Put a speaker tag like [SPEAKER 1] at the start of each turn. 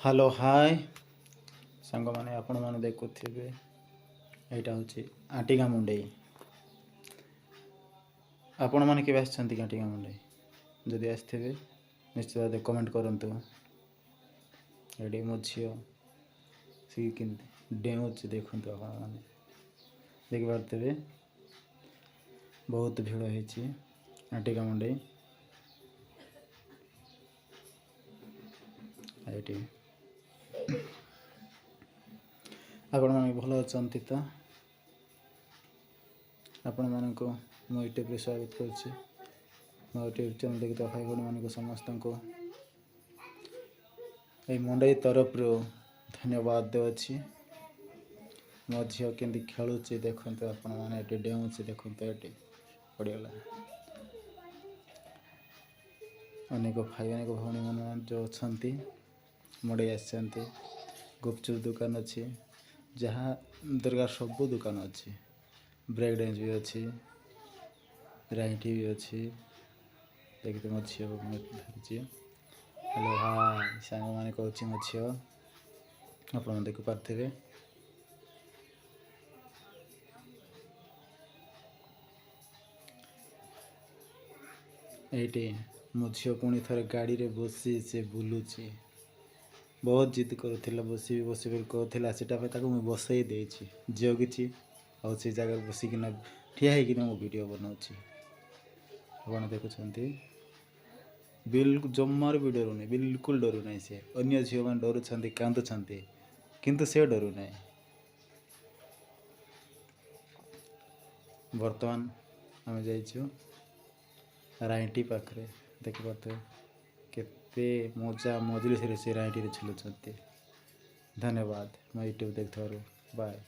[SPEAKER 1] Hello hi सांग मैंने आपण मैंने देखुवे यहाँ हूँ आटिगा मुंडई आपण मैंने केवे आटिगा मुंडई जदि आसवे निश्चित भाव कमेंट करूँ। ये मो झी सी डेऊँच देखु आप देखिपे बहुत भीड़ होती आटिगा मुंडई ये आपण मैंने भल अच्छा तो आपण मानक मो यूट्यूब स्वागत करुच्ची मो यूट्यूब चैनल देखते भाई भाई मानक समस्त को ये मुंडई तरफ धन्यवाद देवच्छी। मो झी के खेलुची देखते आपण मैंने डेऊँच देखते ये पड़गला अनेक भाई अनेक भौणी मैंने जो अच्छा मुंडई आसती गुपचुप दुकान अच्छी जहाँ दरकार सब दुकान अच्छी ब्रेक डांस भी अच्छी राइटी भी अच्छी देखते मो झी धरती हेलो हाय सांग मैंने कहूँ मो झी आप देखिपारे ये मो झी पुणी थे गाड़ी रे बसी से बुलूची बहुत जिद करूला बस बस कहला से मुझे बसई दे जगिची और से जगह बसिकिना ठिया होकिना मो वीडियो बनाऊँगी आप देखुं बिल्कुल जमार भी डरू ना बिल्कुल डरू ना सी अन्य झील मैंने डरुं कांदुंट किंतु से डरू ना। बर्तमान आम जाइचु राइटी पाखे देखिपे केते मजा मजलिस से राइटी झुलुंट। धन्यवाद मैं यूट्यूब देखते बाय।